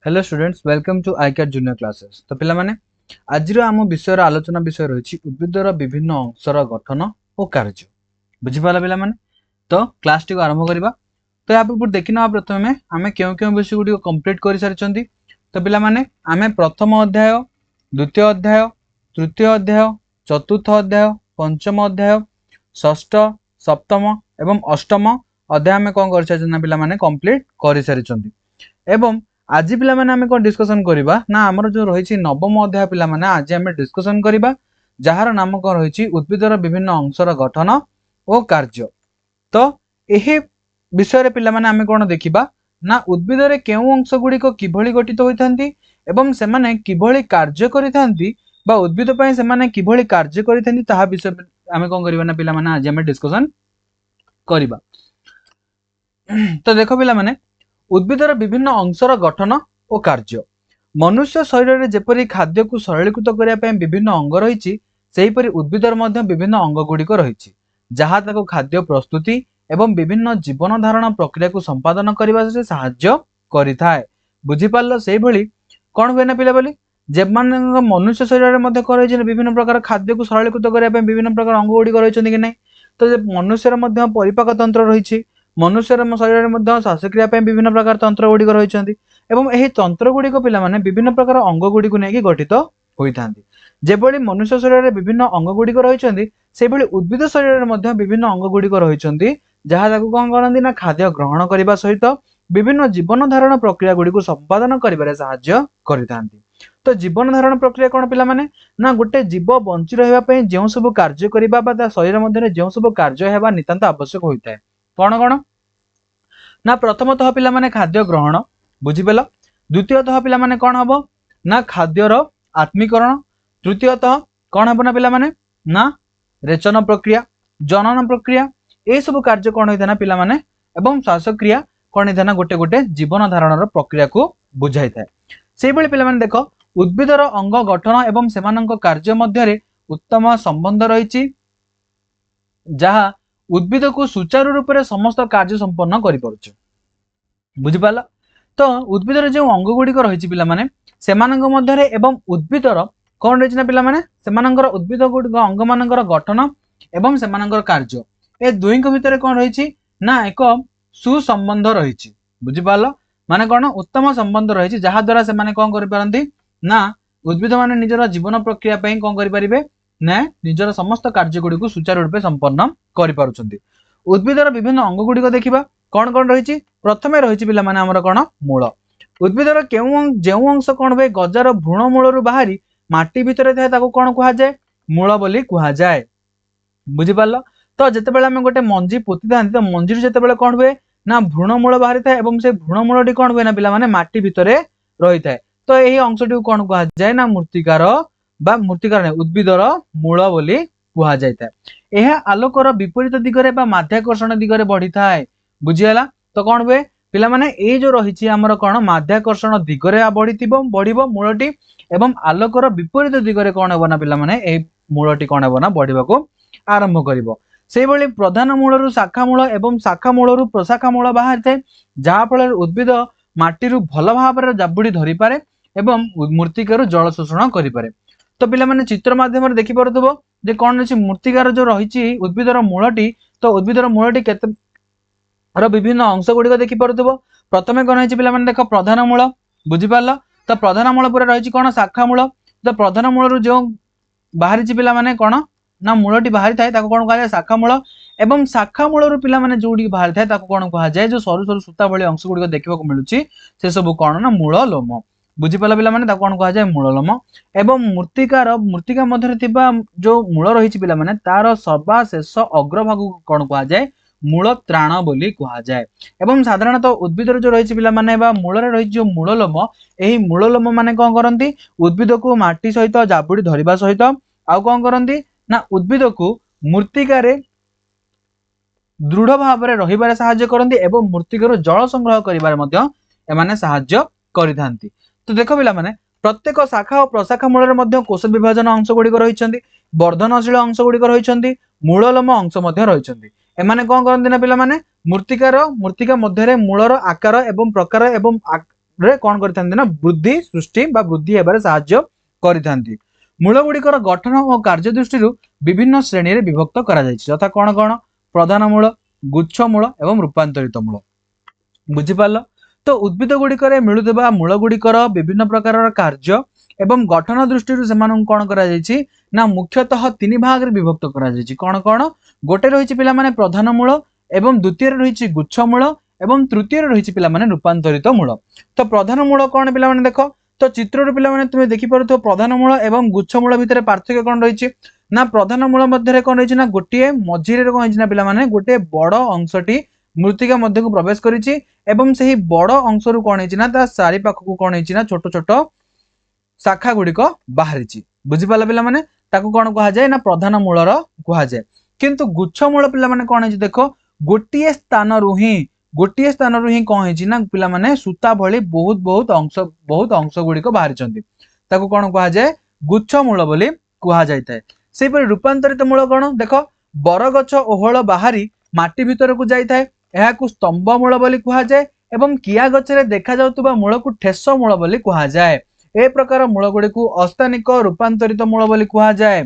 Hello students, welcome to IKR junior classes. तो पिला माने आज आम विषय आलोचना विषय रही उद्भिदर विभिन्न अंशर गठन और कार्य। बुझीपाला पिला माने? तो क्लास टी आरंभ करवा। तो यहाँ पर देखी ना प्रथम आम क्यों विषय गुड़ी कंप्लीट कर सारी। तो पिला माने आम प्रथम अध्याय, द्वितीय अध्याय, तृतीय अध्याय, चतुर्थ अध्याय, पंचम अध्याय, षष्ठ, सप्तम एवं अष्टम अध्याय आम कौन कर सारी पिला माने कंप्लीट कर सारी। एवं आज पिला माने आमे कोन डिस्कशन करिबा ना हमर जो रहिछि नवम अध्याय पिला माने आज आमे डिस्कशन करिबा जहार नाम कोन रहिछि उद्भिदर विभिन्न अंशर गठन और कार्य। तो एहे विषय रे पिला माने आमे कोन देखिबा ना उद्भिदरे केउ अंश गुडी को किभଳି गठित होइथांती एवं से माने किभଳି कार्य करिथांती बा उद्भिद पय से माने किभଳି कार्य करिथांती ताहा विषय आमे कोन करिबा ना पिला माने आज आमे डिस्कशन करिबा। तो देखो पिला माने उद्भिदर विभिन्न अंशर गठन और कार्य। मनुष्य शरीर में जेपरी खाद्य को सरलीकृत करने विभिन्न अंग रही सेहीपरि उद्भिदर मध्य विभिन्न अंग गुड़िक रही जहाँ ताको खाद्य प्रस्तुति एवं विभिन्न जीवन धारण प्रक्रिया को संपादन करने से साहाय्य करिथाए। बुझीपाल से कौन हुए ना पिला बोली जे मनुष्य शरीर में रही विभिन्न प्रकार खाद्य को सरलीकृत करने विभिन्न प्रकार अंग गुड़िक रही कि नहीं। तो मनुष्यर परिपाक तंत्र रही मनुष्य शरीर में श्वासक्रिया विभिन्न प्रकार तंत्र गुड़िक रही तंत्र गुड़िक पिलाने विभिन्न प्रकार अंग गुड़ी को लेकिन गठित होता है। जेभली मनुष्य शरीर में विभिन्न अंग गुड़िक रही से उद्भिद शरीर में विभिन्न अंग गुड़िक रही जहाँ कौन करती ना खाद्य ग्रहण करने सहित विभिन्न जीवन धारण प्रक्रिया गुड़ी को संपादन कर साहाय्य करता। तो जीवन धारण प्रक्रिया कौन पिला माने ना गोटे जीव बंची रहा जो सब कार्य करने शरीर मध्य जो सब कार्य है नितांत आवश्यक होता है। कौन कौन ना प्रथमतः पिला माने खाद्य ग्रहण बुझीपेल, द्वितीयतः पिला माने कौन हम ना खाद्यर आत्मीकरण, तृतीयतः कौन हम ना पिला माने ना रेचन प्रक्रिया, जनन प्रक्रिया ये सब कार्य कौन होता है पिला माने एवं श्वासक्रिया कौन होता है गोटे गोटे जीवन धारण प्रक्रिया को बुझाई था। से भली पिला माने देखो उद्भिदर अंग गठन एवं सेमानक कार्य मध्य उत्तम संबंध रही जहाँ उद्भिद को सुचारू रूप से समस्त कार्य संपन्न कर पारुछ। बुझीपाल? तो उद्भिदर जो अंग गुड़िक रही पिला माने सेमानक मध्यरे एवं उद्भिदर कौन रही ना पिला माने सेमानकर उद्भिद गुड़िक अंग मानकर गठन एवं सेमानकर कार्य ए दुई भितर कौन रही ना एक सुसंबंध रही। बुझीपाल? माने कौन उत्तम संबंध रही जहा द्वारा से माने कौन कर पारंती ना उद्भिद माने निजर जीवन प्रक्रिया पई कौन करि परिबे ना निजर समस्त कार्य गुड़ी को सुचारू रूप संपन्न कर पारुछंती। उद्भिदर विभिन्न अंग गुड़िक देखिबा कौन कौन रही प्रथमे रही पिला माने हमर कौन मूल। उद्भिदर जो अंश कौन हुए गजार भ्रूण मूल बाहरी माटी भितर थाए ताको कौन कहा जाए मूल बोली कहा जाए। बुझीपाल? तो जितेबाला आम गोटे मंजी पोती था तो मंजी जितेबाला कौन हुए ना भ्रूण मूल बाहरी था एवं से भ्रूण मूलटी कौन हुए ना पिला माने माटी भितर रही था। तो यही अंशटी कौन कहा जाए ना मूर्तिकार बा मूर्तिकार नहीं उद्भिदर मूल बोली कहा जाए। यह आलोकर विपरीत दिगरे बा माध्याकर्षण दिगरे बढ़ी थाए। बुझीगला? तो कौन हुए पिला माने ए जो रही आमर कौन माध्याकर्षण दिगरे बढ़िबो मूलटी एवं आलोकर विपरीत दिगरे कौन हेबो ना पिला माने ए मूलटी कौन हेबो ना बढ़िबाको आरंभ करिवो। से भली प्रधान मूलरू शाखा मूल एवं शाखा मूलरू प्रशाखा मूल बाहर थाए जहाँ फल उद्भिद माटी भल भाव जाबुड़ी धरी पारे एवं मूर्तिकार जल शोषण करि पारे। तो पिला माने चित्र माध्यम देखि पारुथबो जे कौन अछि मूर्तिकार जो रही उद्भिदर मूलटी। तो उद्भिदर मूलटी केते विभिन्न अंश गुड़िक देखि पारुथबो। प्रथमे कौन है पिला माने देखो प्रधान मूल। बुझीपाल? तो प्रधान मूल पर रही कौन शाखा मूल। तो प्रधान मूल जो बाहरी पिला माने कौन ना मूलटी बाहरी थाए ताको कौन कहा जाए शाखा मूल एवं शाखा मूलरू पिला माने जोडी बाहरी थाए ताको कौन कहा जाए जो सरू सरू सूता भली अंश गुड़िक देखा मिलूची से सब कौन ना मूल लोम। बुझीपाल पिला माने ताको कौन कहा जाए मूल लोम। एवं मूर्तिका मध्य जो मूल रही पिला माने तार सर्वाशेष अग्रभाग को कौन कहा जाए मूल त्राण बोली कहा जाए। एवं साधारणतः उद्भिदर जो रही पिला माने बा मूल रही जो मूल लोम यही मूल लोम माने कौन करती उद्भिद को माटी सहित जाबुड़ी धरिबा सहित आउ कौन करती ना उद्भिद को मूर्तिकार दृढ़ भाव में रही साहाय्य करती एवं मूर्तिकार जल संग्रह करें साहाय्य करिथांती। तो देखो पिला माने प्रत्येक शाखा और प्रशाखा मूल कोश विभाजन अंश गुड़िक रही वर्धनशील अंश गुड़िक रही मूललोम अंश रही एमाने कौन करते ना पिला माने मूर्तिका मध्य मूलर आकार एवं प्रकार एवं रे कौन करथांती ना वृद्धि सृष्टि बा वृद्धि हेबारे साहाय्य करिथांती। मूल गुड़िकर गठन और कार्य दृष्टि विभिन्न श्रेणी रे विभक्त करा जायछि यथा कौन कौन प्रधान मूल गुच्छ मूल एवं रूपांतरित मूल बुझी पारल। तो उद्भिद गुड़िकर मिलुवा मूल गुड़िकर विभिन्न प्रकार कार्य एवं गठन दृष्टि से कौन करा जायछि ना मुख्यतः तीन भाग रे विभक्त करा जायछि कौन कौन गोटे रही पिला माने प्रधान मूल एवं द्वितीय रही गुच्छ मूल एवं तृतीय रही पिला माने रूपांतरित मूल। तो प्रधान मूल कौन पिला माने देख तो चित्र पिला माने तुम देखि पारुथो प्रधान मूल एवं गुच्छ मूल भितर पार्थक्य कौन रही ना प्रधान मूल मध्य कौन रही ना गोटे मझिरे कौन ना पिला माने गोटे बड़ अंशटी मृत्तिका मध्य को प्रवेश करिछि एवं सही बड़ अंश रु कौन ना ता चारि पाख को कौन ना छोट छोट शाखा गुड़िक बाहरी बुझीपाल पिला माने ताकू कौन कहा जाए ना प्रधान मूलर कहा जाए। किंतु गुच्छ मूल पिला माने कौन है देख गोटे स्थान रु ही कौन है ना पिला माने सूता भली बहुत अंश गुड़िक बाहरी ताकू कौन कहा जाए गुच्छ मूल बोली कहा जाए। से रूपांतरित मूल कौन देख बरगछ ओहल बाहरी माटी भितर को जाए स्तंभ मूल बोली कहा जाए एवं किया गछरे देखा जाउतबा मूल को ठेस मूल बोली कहा जाए। ए प्रकार मूल गुड़ी को अस्थानिक रूपांतरित मूल बोली कहा जाए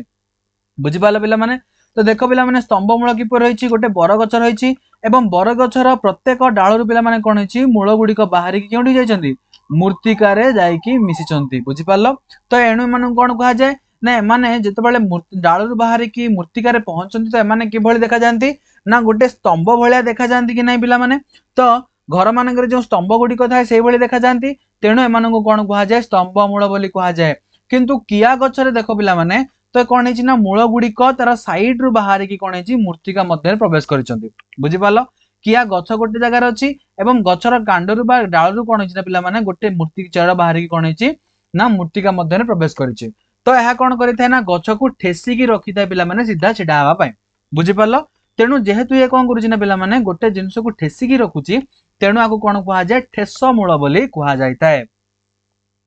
बुझीपाल पिला माने। तो देख पिला माने स्तंभ मूल किपर रही गोटे बरगछ रही एवं बरगछर प्रत्येक डालू पिला माने कौन है मूल गुड़िक बाहरी क्योंठी जाइछन्ती मूर्तिकार जाइकी मिशिचन्ती बुझीपाल। तो एणु एमानकु कौन कहा जाए ना एमाने जेतेबेले डालू बाहरी की मूर्तिकार पहुंचती तो एमाने किभଳି देखा जाती ना गोटे स्तंभ भलिया देखा जाती कि नहीं पिला माने। तो घर मानक जो स्तंभ गुड़िक थाए से भली देखा जाती तेणु एमानकु कौन कहा जाए स्तंभ मूल बोली कहा जाए। किंतु किया गछरे देख पिला माने तो कौन है ना मूल गुड़िक तार साइड रु बाहर की कौन है मूर्तिका मध्य प्रवेश करिसंती बुझीपाल। किया गछ गोटे जगार अच्छी एवं गछर कांडरू बा डालू कौन है पिला माने गोटे मूर्ति चेर बाहर की कौन है ना मूर्तिका मध्य प्रवेश करिछि। तो यह कौन करिथाय ना गछ को ठेसिकी रखिथाय पिला माने सीधा छिड़ा हवा पई बुझीपाल। तेणु जेहेतु ये कौन करुछि ना पिला माने गोटे जिनिस को ठेसिकी रखुछि तेणु आको कौन कहा जाए ठेस मूल बोली कहा जाए।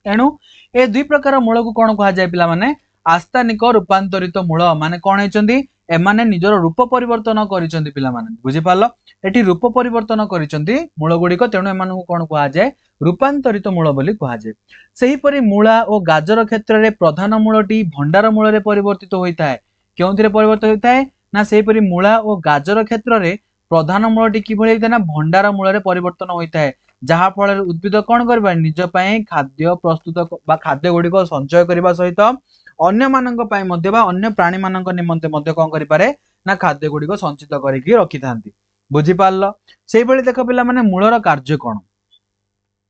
एणु ए दुई प्रकार मूल को कौन कहा जाए पिला माने आस्थानिक रूपांतरित मूल माने कौन है एमाने निजर रूप परिवर्तन करिसंती पिला माने बुझीपाल। एठी रूप परिवर्तन करिसंती मूल गुड़िक तेणु एमानकु कौन कहा जाए रूपांतरित मूल बोली कहा जाए। सेही परि मूला और गाजर क्षेत्र में प्रधान मूलटी भंडार मूल रे परिवर्तित होता है क्योंथिरे परिवर्तित होता है ना सेही परि मूला और गाजर क्षेत्र में प्रधान मूलटी किभଳି होता है ना भंडार मूल रे परिवर्तन होता है जहा फल उद्भिद कौन करबा निज पई खाद्य प्रस्तुत बा खाद्य गुड़िक संचय करबा सहित अन्य मानक पई मध्ये बा अन्य प्राणी मानक निमंते मध्ये कौन करि पारे ना खाद्य गुड़िक संचित करिकि रखि थांती बुझीपाल। सेही भली देख पिला माने मूलर कार्य कौन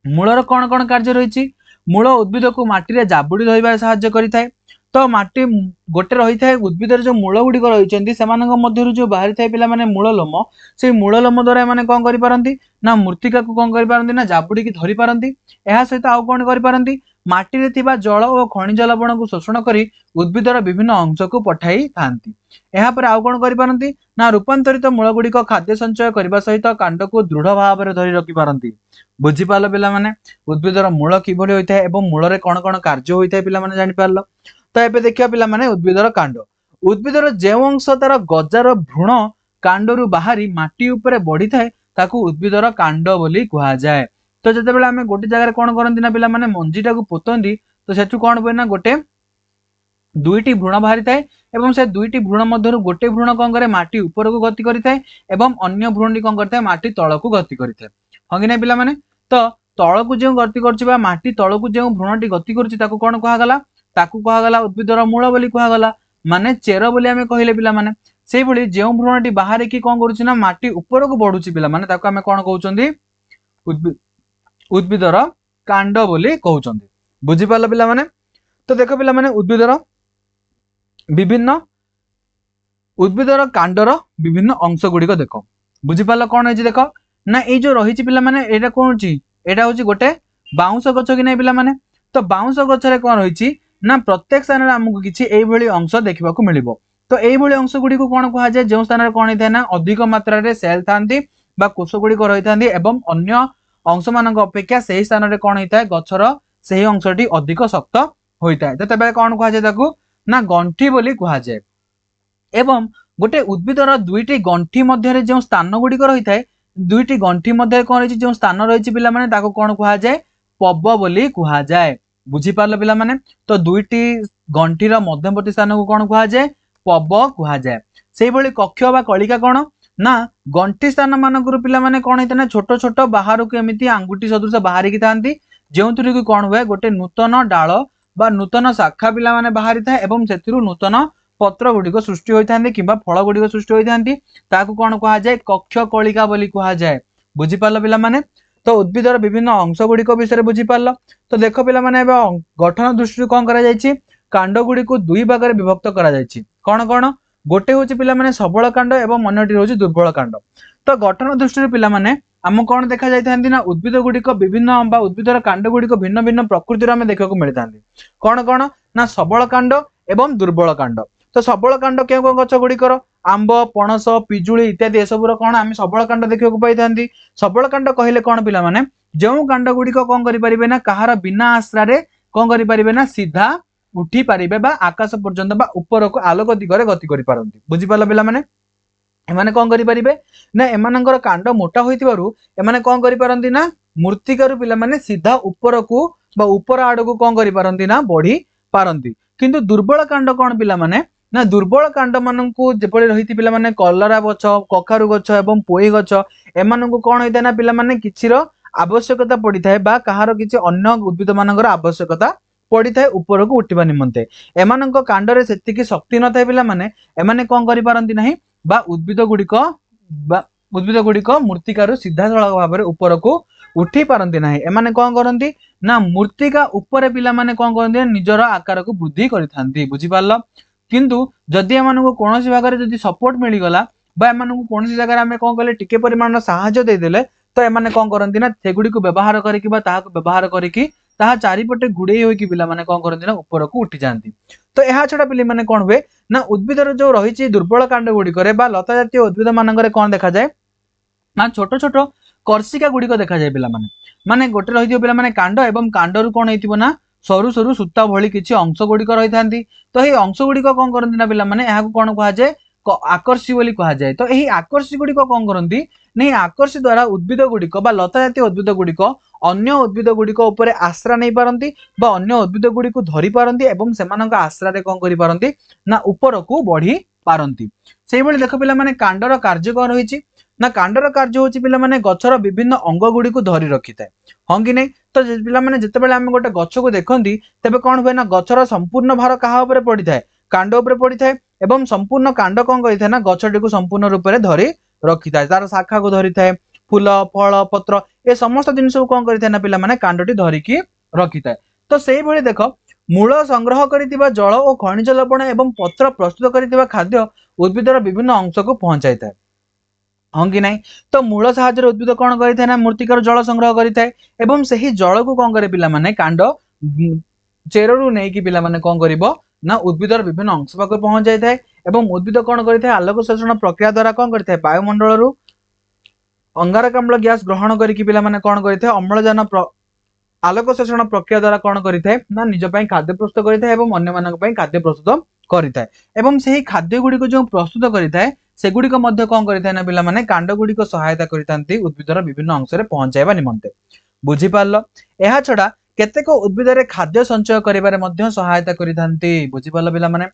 मूलर कौन कौन कार्य रही मूल उद्भिद को माटी रे जाबुड़ी रहिबार सहाय्य करिथाय। तो माटी गोटे रही थाए उद्भिदर जो मूल गुड़िक रही जो बाहरी थाए पिला माने मूल लोम से मूल लोम द्वारा माने कौन करि पारंती ना मूर्तिका को कौन करि पारंती ना जाबुड़ी की धरि पारंती। एहा सहित आउ कौन करि पारंती माटी रे थिबा जल और खनिज लवण को शोषण करी उद्भिदर विभिन्न अंश को पठाई थांती। एहा पर आउ कौन करि पारंती ना रूपांतरित मूल गुड़िक खाद्य संचय करबा सहित कांड को दृढ़ भाव रे धरि रखि पारंती बुझीपाल पिला माने। उद्भिदर मूल किभଳି होइथाय एवं मूल रे कौन कौन कार्य होइथाय पिला माने जानि पारल। तो एबे देखिया पिला माने उद्भिदर कांड उद्भिदर जे अंश तार गजार भ्रूण कांडरू बाहरी माटी उपरे बढ़ी थाए ताकू उद्भिदर कांड बोली कहा जाए। तो जेतेबेले आमे गोटे जगह कौन करंती ना पिला माने मंजीटा को पोतंती तो सेठू कौन होय ना गोटे दुईटी भ्रूण बाहरी थाए एवं से दुईटी भ्रूण मध्यरु गोटे भ्रूण कौन करे माटी ऊपर को गति करिथाए एवं अन्य भ्रूणटी कौन करथाय माटी तळ को गति करिथाय हां कि नै पिला माने। तो तळ को जे गति करछि बा माटी तळ को जे भ्रूणटी गति करछि ताकू कौन कहा गला ताकू कहा गला उद्भिदर मूल बोली कहा गला माने चेर बोली आमे कहिले पिला माने। सेही भली जे भ्रूणटी बाहर की कौन करूछि ना माटी ऊपर को बढ़ुछि पिला माने ताकू आमे कौन कहउछंदी उद्भिदर कांड बोली कहउछंदी बुझी पाल पिला माने। तो देखो पिला माने उद्भिदर कांडर विभिन्न अंश गुड़िक देख बुझीपाल कौन है देख ना ये जो रही पिला माने एटा कौन एटा होची गोटे बाउंस गछ कि नहीं पिला माने। तो बाउंस गछरे कौन रही ना प्रत्येक स्थान आमको किसी एभली अंश देखा मिलिबो। तो एभली अंश गुड़ी को कौन कहा जाए जो स्थान कौन होता है ना अधिक मात्रा रे सेल थांती बा कोष गुड़ी रही थांती एवं अन्य अंश मानक अपेक्षा सही स्थान रे कौन होता है गछर सही अंशटी अधिक शक्त होता है। तो तबे कौन कहा जाए ताकू ना गंठी बोली कहा जाए। एवं गोटे उद्भिदर दुईटी गंठी मध्य जो स्थान गुड़िक रही है दुईटी गंठी मध्य कौन रही जो स्थान रही पिला माने ताको कौन कहा जाए पब बोली कुहा जाए। बुझी पारल पिला माने तो दुईटी गंठीर मध्यवर्ती स्थान को कौन कुहा जाए पब कुहा जाए। सेही भली कक्ष बा कलिका कौन ना गंठी स्थान मानकर पिला माने कौन होता ना छोट छोट बाहर को एमती आंगुठी सदृश बाहरिकी थांती जोंथुरी कि कौन हुए गोटे नूतन डाल बा नूतन शाखा पिला माने बाहरी थाए एवं सेथिरु नूतन पत्र गुड़िक सृष्टि होता किंबा फल गुड़िक सृष्टि होती ताकू कौन कुहा जाए कक्ष कलिका बोली कुहा जाए। बुझी पारल पिला माने तो उद्भिदर विभिन्न अंश गुड़िक विषय बुझी पारल। तो देख पिला माने गठन दृष्टि कौन करा जायछि कांड गुड़िक दुई भाग में विभक्त करा जायछि कौन कौन गोटे हूँ पिला माने सबल कांड एवं अन्यटी हूँ दुर्बल कांड। तो गठन दृष्टि पिला माने आम कौन देखा जाती ना उद्भिद गुड़िक विभिन्न बा उद्भिदर कांड गुड़िक भिन्न भिन्न प्रकृतिर आम देखा मिलता कौन कौन ना सबल कांड एवं दुर्बल कांड। तो सबल कांड क्यों कौन गछ गुड़िकर आंब पणस पिजुली इत्यादि एसबूर कौन आम सबल कांड देखा पाई था। सबल कांड कहले कौन पिला माने जो कांड गुड़िक कौन करें ना कहार बिना आश्रा कौन करें ना सीधा उठी पारे बा आकाश पर्यंत बा ऊपर को आलोक दिगरे गति करि पारंती। बुझी पारल पिला माने एमाने कौन करि परिबे ना एमानंकर कांड मोटा होइतिबारु एमाने कौन करि पारंती ना मूर्तिकारु पिला माने सीधा ऊपर को बा ऊपर आड़ को कौन करि पारंती ना बढ़ी पारंती। किंतु दुर्बल कांड कौन पिला माने ना दुर्बल कांड माननकु जेपरि रहिति पिला माने कलरा गछ कखारु गछ एवं पोई गछ एमाननकु कौन होइता ना पिला माने किछिर आवश्यकता पड़ी थाए बा कहार किछि अन्य उद्भिद मानकर आवश्यकता पड़ी थाए ऊपर को उठिबा निमंते एमानंक कांडरे सेतिकी शक्ति न थाए पिला माने एमाने कौन करि पारंती नाही बा उद्भिद गुड़िक मूर्तिकार सीधा सड़क भाव में ऊपर को उठी पारंती नाही। एमाने कौन करंती ना मूर्तिका ऊपर पिला माने कौन करंती निजर आकार को वृद्धि करिथांती। बुझी पारल। किंतु जदि एमानकु कोनोसी भाग रे जदि सपोर्ट मिली गला बा एमानकु कोनोसी जगह रे हमें कौन कले टिके परिमाण सहायता दे देले तो एमाने कौन करंती ना सेगुडी को व्यवहार करिकि बा ताहा को व्यवहार करिकि ताहा चारिपटे गुड़े होइकि पिला माने कौन करंती ना ऊपर को उठी जांती। तो यह छड़ा पिले माने कौन हुए ना उद्भिदर जो रही दुर्बल कांड गुड़िक लता जातीय उद्भिद मानक कौन देखा जाए ना छोट छोट कर्षिका गुड़िक देखा जाए पिला माने गोटे रही पिला माने कांड एवं कांडरू कौन होइतिबो ना सरू सरू सूता भली किछि अंश गुड़िक रही थांती। तो ये अंश गुड़िक कौन करंती ना पिला माने एहाकु कौन कहा जाए आकर्षी बोली कहा जाए। तो यही आकर्षी गुड़िक कौन करंती नहीं आकर्षी द्वारा उद्भिद गुड़िक बा लता जातीय उद्भिद गुड़िक अन्य उद्भिद गुड़िक ऊपर आश्रा नहीं पारंती बा अन्य उद्भिद गुड़िक धरी पारंती एवं सेमानक आश्रा रे कौन करि पारंती ना ऊपर को बढ़ी पारंती। सेही भली देख पिला माने कांडर कार्य कौन रहिछि ना कांडर कार्य होछि पिला माने गछर विभिन्न अंग गुड़िक धरी रखिଥାଏ हां कि नहीं। तो पिला माने जेतेबेले हम गोटे गछ को देखंती तेबे कौन हुए ना गछर संपूर्ण भार कहा ऊपर पड़ी थाए कांड ऊपर पड़ी थाए एवं संपूर्ण कांड कौन करिଥାଏ ना गछटी को संपूर्ण रूप में धरी रखि थाए तार शाखा को धरी थाए फूल फल पत्र ए समस्त जिनिस को कौन करिଥାଏ ना पिला माने कांडटी धरिकी रखि थाए। तो सेही भली देख मूल संग्रह करितिबा जल और खनिज लवण एवं पत्र प्रस्तुत करितिबा खाद्य उद्भिदर विभिन्न अंश को पहुंचाई थाए हाँ कि नहीं। तो मूल साहाय्य उद्भिद कौन करिଥାଏ ना मूर्तिकार जल संग्रह करिଥାଏ एवं सही जल को कौन करे पिला माने कांड चेररू नहीं कि पिला माने कौन करिवो ना उद्भिदर विभिन्न अंश पाक पहुंच जाए एवं उद्भिद कौन करिଥାଏ आलोक शोषण प्रक्रिया द्वारा कौन करिଥାଏ वायुमंडल रु अंगारकाम्ल गैस ग्रहण करिकि पिला माने कौन करिଥାଏ अम्लजान आलोक शोषण प्रक्रिया द्वारा कौन करिଥାଏ ना निज पई खाद्य प्रस्तुत करिଥାଏ एवं अन्य मानक पई खाद्य प्रस्तुत करिଥାଏ एवं सही खाद्य गुडी को जो प्रस्तुत करिଥାଏ सेगुडी को मध्य कौन करिଥାଏ ना पिला माने कांड गुडी को सहायता करितांती उद्भिदर विभिन्न अंश रे पहुंचाइबा निमंते। बुझी पारल। एहा छडा केतेक उद्भिदरे खाद्य संचय करिबारे मध्य सहायता करितांती। बुझी पारल पिला माने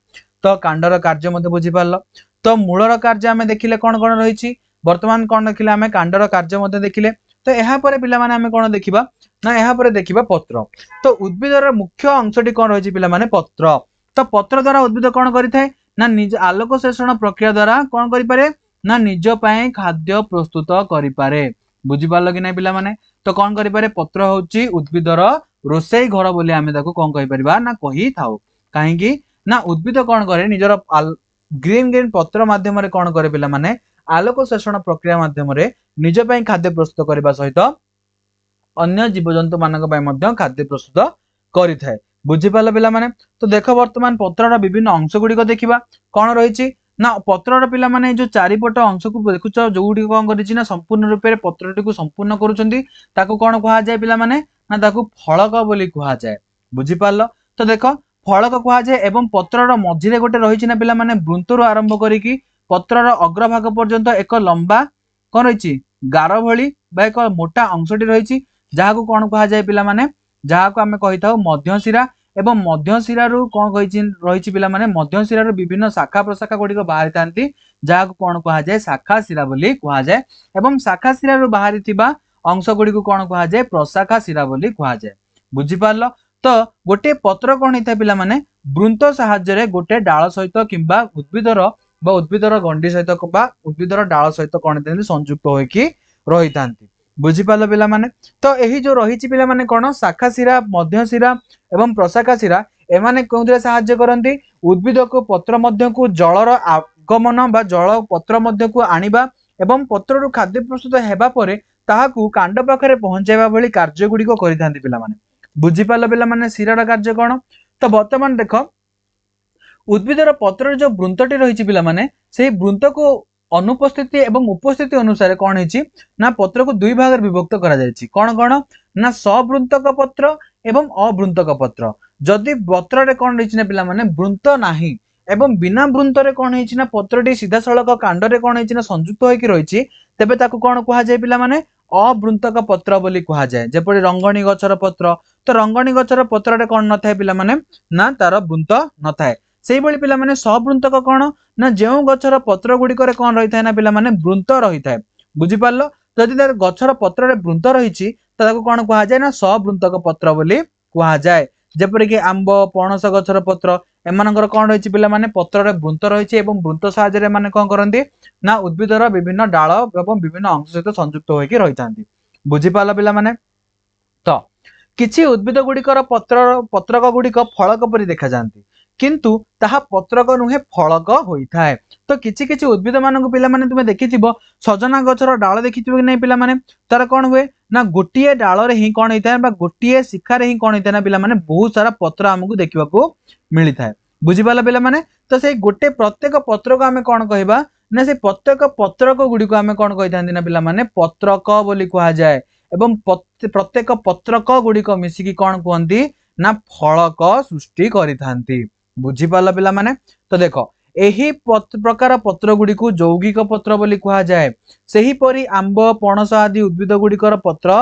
तो कांडर कार्य मध्य बुझी पारल। तो मूलर कार्य आमे देखिले कोन कोन रहिछि वर्तमान कोन देखिले आमे कांडर कार्य मध्य देखिले। तो एहा परे पिला माने आमे कोन देखिबा ना एहा परे देखिबा पत्र। तो उद्भिदर मुख्य अंशटी कोन रहिछि पिला माने पत्र। तो पत्र द्वारा उद्भिद कोन करिଥାଏ ना निज आलोक शोषण प्रक्रिया द्वारा कौन करि पारे ना निज पय खाद्य प्रस्तुत करि पारे। बुझी पारल कि नै पिला माने। तो कौन करि पारे पत्र होची उद्भिदर रोसई घर बोली आमे ताको कौन कहि परिबा ना कहि थाउ काहे कि ना उद्भिद कौन करे निजर ग्रीन ग्रीन पत्र माध्यम रे कौन करे पिला माने आलोक शोषण प्रक्रिया माध्यम रे निज पय खाद्य प्रस्तुत करबा सहित अन्य जीवजंतु मानक पय मध्य खाद्य प्रस्तुत करिथाय। बुझी पारल पिला माने। तो देख वर्तमान पत्रर विभिन्न अंश गुड़िक देखा कौन रही ना पत्रर पिला माने जो चारिपट अंश को देखुच जो कौन करिछि ना संपूर्ण रूप में पत्रटी को संपूर्ण करुछंती ताको कौन कहा जाए पिला माने ना ताको फलक बोली कहा जाए। बुझी पारल। तो देख फलक कहा जाए एवं पत्रर मझिरे गोटे रही ना पिला माने वृंतरु आरंभ करिकी पत्रर अग्रभाग पर्यंत एक लंबा कौन रही गार भली बा एक मोटा अंशटी रही जहाँ को कौन कहा जाए पिला माने जहाँ को आमे कहि थाउ मध्यशिरा एवं मध्यशिरा रु कौन रही पिला माने मध्यशिरा रु विभिन्न शाखा प्रशाखा गुड़िक बाहरी थांती जहाँ को कौन कहा जाए शाखा शिरा बोली कहा जाए एवं शाखा शिरा रु बाहरी थिबा अंश गुड़ी को कौन कहा जाए प्रशाखा शिरा बोली कहा जाए बुझी पारलो। तो गोटे पत्र कौन होता है पिला माने वृंत साहाय्य गोटे डाल सहित किंबा उद्भिदर बा उद्भिदर गंडी सहित बा उद्भिदर डाल सहित कौन होता संयुक्त होइकी रही थांती बुझी पारलो पिला माने। तो यही जो रही पिला माने कौन शाखा शिरा मध्य शिरा एवं प्रशाखा शिरा एमाने कौन साहाय्य करती उद्भिद को पत्र मध्य को जलर आगमन बा जल पत्र मध्य को आनिबा एवं पत्र खाद्य प्रस्तुत हेबा परे ताहाकू कांड पाखरे पहुंचाइबा भली कार्य गुड़िक करिथांती पिला माने बुझी पारलो पिला माने शिरार कार्य कौन। तो वर्तमान देख उद्भिदर पत्र जो वृंतटी रही पिला माने से वृंत को अनुपस्थिति एवं उपस्थिति अनुसार कौन है ना पत्र को दुई भाग विभक्त करा जायछि कौन कौन ना सवृंतक पत्र एवं अवृंतक पत्र। जदि पत्र रे कौन रही पिला माने वृंत नाही एवं बिना वृंत रे कौन है ना पत्रटी सीधा सड़क कांड रे कौन है ना संयुक्त होइकी रही तेबे ताकू कौन कहा जाए पिला माने अवृंतक पत्र बोली कहा जाए। जेपरि रंगणी गछर पत्र तो रंगणी गछर पत्र रे कौन नथाय पिला माने ना तार वृंत नथाय सेही भली पिला माने सवृंतक कौन ना जेउ गछर पत्र गुड़िक कौन रही थाए ना पिला माने वृंत रही थाए बुझी पारलो। जदि तार गछर पत्र रे वृंत रही ताको कौन कहा जाए ना सवृंतक पत्र बोली कहा जाए। जेपरि कि आंब पणस गछर पत्र एमानकर कौन रही पिला माने पत्र रे वृंत रही एवं वृंत साहाय्य माने कौन करती ना उद्भिदर विभिन्न डाल एवं विभिन्न अंश सहित संयुक्त होइकी रही थांती बुझी पारलो पिला माने। तो किछि उद्भिद गुड़िकर पत्रक गुड़िक फलक परि देखा जाती किंतु ताहा पत्रक नुहे फलक होइथाए। तो किछि किछि उद्भिद मानक पिला माने तुमे देखिथिबो सजना गछर डाल देखिथिबो कि नै पिला माने तार कोन हुए ना गोटिए डाल रे ही कोन होइथाए बा गोटिए शिखा रे ही कोन होइथाए ना पिला माने बहुत सारा पत्र हमकु देखिबाकू मिली थाए बुझी पाला पिला माने। तो से गोटे प्रत्येक पत्र को आमे कोन कहबा ना से प्रत्येक पत्रक गुडी को आमे कोन कहिथांती ना पिला माने पत्रक बोली कहा जाए एवं प्रत्येक पत्रक गुडी को मिसिकी कोन कहंती ना फलक सृष्टि करिथांती बुझी पाला पिला माने। तो देखो एही प्रकार पत्र गुडी को यौगिक पत्र बोली कहा जाए सेही परी आंब पणस आदि उद्भिद गुड़िकर पत्र